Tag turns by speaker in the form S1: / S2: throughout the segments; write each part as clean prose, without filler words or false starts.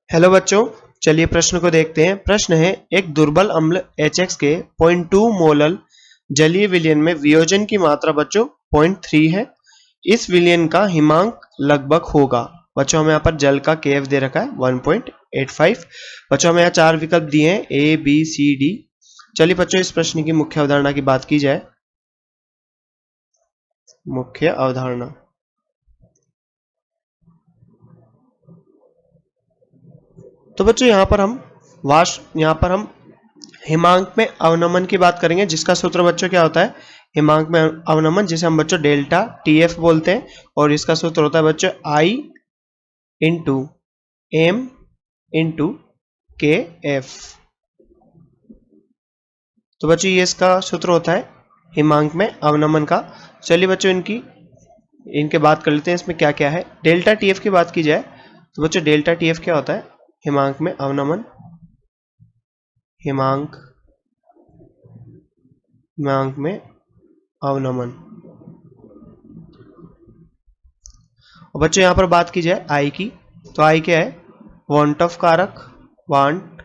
S1: Hello बच्चों, चलिए प्रश्न को देखते हैं। प्रश्न है, एक दुर्बल अम्ल HX के 0.2 मोलल जलीय विलयन में वियोजन की मात्रा बच्चों 0.3 है। इस विलयन का हिमांक लगभग होगा। बच्चों हमें यहाँ पर जल का KF दे रखा है 1.85। बच्चों हमें यहाँ 4 विकल्प दिए हैं A, B, C, D। चलिए बच्चों इस प्रश्न की मुख्य अवधारणा की बात की जाए। मुख्य अवधारणा, तो बच्चों यहाँ पर हम हिमांक में अवनमन की बात करेंगे, जिसका सूत्र बच्चों क्या होता है, हिमांक में अवनमन, जिसे हम बच्चों डेल्टा TF बोलते हैं, और इसका सूत्र होता है बच्चों I into M into KF। तो बच्चों ये इसका सूत्र होता है हिमांक में अवनमन का। चलिए बच्चों इनके बात कर लेते हैं, इसमें क्या क्या है। डेल्टा TF की बात की जाए तो बच्चों डेल्टा TF क्या होता है, हिमांक में अवनमन, हिमांक में अवनमन। और बच्चों यहां पर बात की जाए आई की, तो आई क्या है, वांट ऑफ कारक, वांट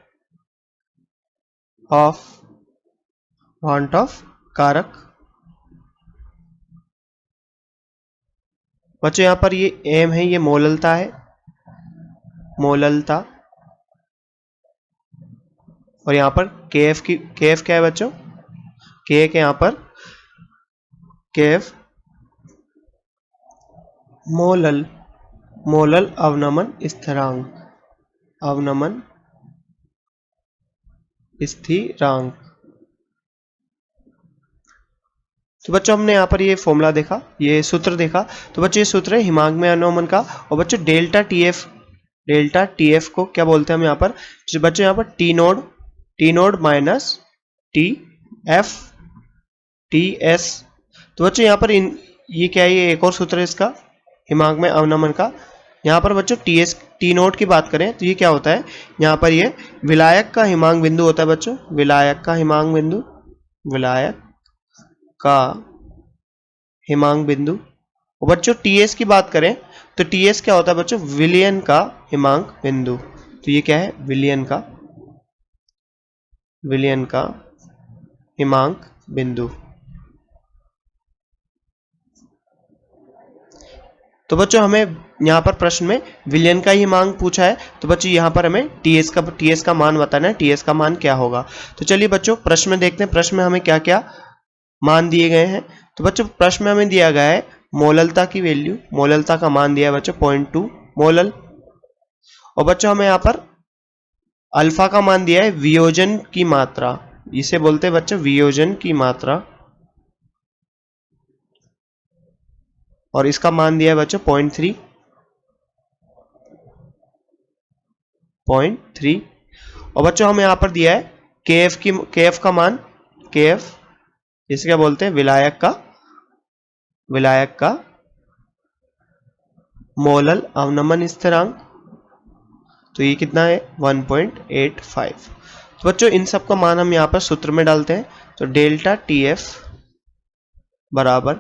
S1: ऑफ कारक। बच्चों यहां पर ये एम है, ये मोललता है, मोललता। और यहां पर KF क्या है बच्चों, के यहां पर KF मोलल अवनमन स्थिरांक, अवनमन स्थिरांक। तो बच्चों हमने यहाँ पर ये फॉर्मूला देखा, ये सूत्र देखा। तो बच्चों ये सूत्र है हिमांक में अवनमन का। और बच्चों डेल्टा TF को क्या बोलते हैं हम यहाँ पर, बच्चों यहाँ पर T node minus TF TS। तो बच्चों यहाँ पर ये क्या है, ये एक और सूत्र है इसका हिमांक में अवनमन का। यहाँ पर बच्चों टी नोड की बात करें तो ये क्या होता है, यहाँ पर ये विलायक का हिमांक बिंदु होता है बच्चों, विलायक का हिमांक बिंदु, विलायक का हिमांक बिंदु। और बच्चों TS की बात करें तो TS क्या होता है बच्चों, विलयन का हिमांक बिंदु। तो ये क्या है, विलयन का हिमांक बिंदु। तो बच्चों हमें यहाँ पर प्रश्न में विलयन का ही मान पूछा है, तो बच्चों यहाँ पर हमें TS का मान बताना है, TS का मान क्या होगा। तो चलिए बच्चों प्रश्न में देखते हैं, प्रश्न में हमें क्या क्या मान दिए गए हैं। तो बच्चों प्रश्न में हमें दिया गया है मोललता की वैल्यू, मोललता का मान दिया है बच्चों 0.2 मोलल। और बच्चों हमें यहाँ पर अल्फा का मान दिया है वियोजन की मात्रा, इसे बोलते हैं बच्चों वियोजन की मात्रा, और इसका मान दिया है बच्चों 0.3। और बच्चों हमें यहां पर दिया है KF का मान, KF इसे क्या बोलते हैं, विलायक का मोलल अवनमन स्थिरांक। तो ये कितना है 1.85। तो बच्चों इन सब का मान हम यहां पर सूत्र में डालते हैं। तो डेल्टा TF बराबर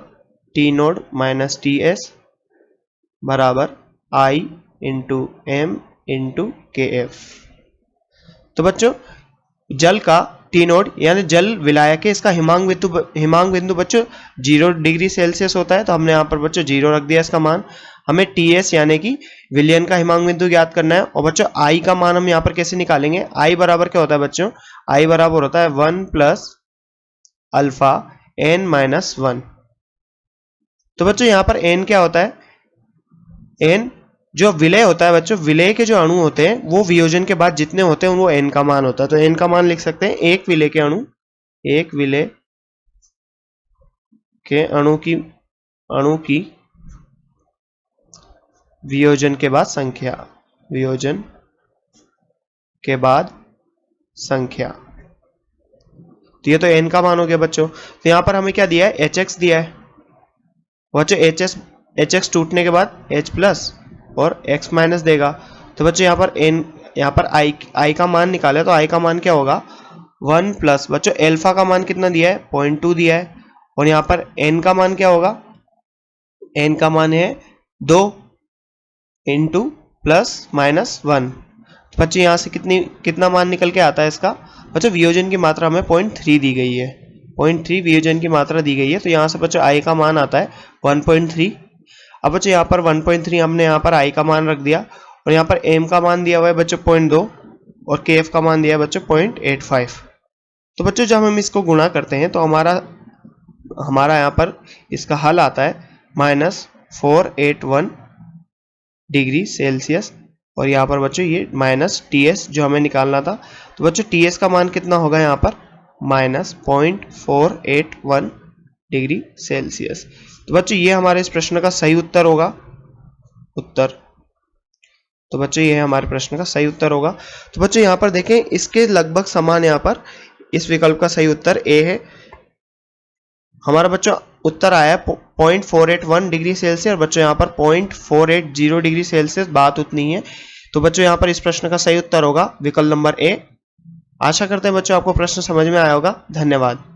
S1: टी नोड माइनस TS बराबर I into M into KF। तो बच्चों जल का टी नोड यानी जल विलायक है, इसका हिमांक बिंदु बच्चों 0 डिग्री सेल्सियस होता है, तो हमने यहाँ पर बच्चों 0 रख दिया इसका मान। हमें TS यानी कि विलयन का हिमांक बिंदु ज्ञात करना है। और बच्चों I का मान हम यहाँ पर कैसे निकालेंगे, I बराबर क्या होता है बच्चों, I बराबर होता है 1 प्लस अल्फा N माइनस 1। तो बच्चों यहाँ पर N क्या होता है, N जो विलय होता है बच्चों, विलय के जो अणु होते हैं वो वियोजन के बाद जितने होते हैं वो N का मान होता है। तो N का मान लिख सकते हैं एक विलय के अणु की वियोजन के बाद संख्या, तो ये तो N का मान हो गया बच्चों। तो यहां पर हमें क्या दिया है, HX दिया है बच्चों, HX टूटने के बाद H प्लस और X माइनस देगा। तो बच्चों यहाँ पर I का मान निकाले, तो I का मान क्या होगा 1 प्लस बच्चों एल्फा का मान कितना दिया है 0.2 दिया है, और यहाँ पर N का मान क्या होगा, N का मान है 2 इंटू प्लस माइनस 1। तो बच्चों यहाँ से कितना मान निकल के आता है इसका? बच्चों वियोजन की मात्रा हमें 0.3 दी गई है, 0.3 वियोजन की मात्रा दी गई है। तो यहाँ से बच्चों आई का मान आता है 1.3। अब बच्चों यहाँ पर 1.3 हमने यहाँ पर आई का मान रख दिया, और यहाँ पर एम का मान दिया हुआ है बच्चों 0.2 और के एफ का मान दिया है बच्चों 0.85। तो बच्चों जब हम इसको गुणा करते हैं तो हमारा यहाँ पर इसका हल आता है -481 डिग्री सेल्सियस, और यहाँ पर बच्चों ये माइनस टीएस जो हमें निकालना था। तो बच्चों टीएस का मान कितना होगा यहाँ पर? -0.481 डिग्री सेल्सियस। तो बच्चों ये हमारे इस प्रश्न का सही उत्तर होगा। तो बच्चों ये हमारे प्रश्न का सही उत्तर होगा। तो बच्चों यहाँ पर देखें, इसके लगभग समान यहाँ पर इस विकल्प का सही उत्तर ए है। हमारा बच्चों उत्तर आया 0.481 डिग्री सेल्सियस, और बच्चों यहाँ पर 0.480 डिग्री सेल्सियस, बात उतनी है। तो बच्चों यहाँ पर इस प्रश्न का सही उत्तर होगा विकल्प नंबर ए। आशा करते हैं बच्चों आपको प्रश्न समझ में आया होगा। धन्यवाद।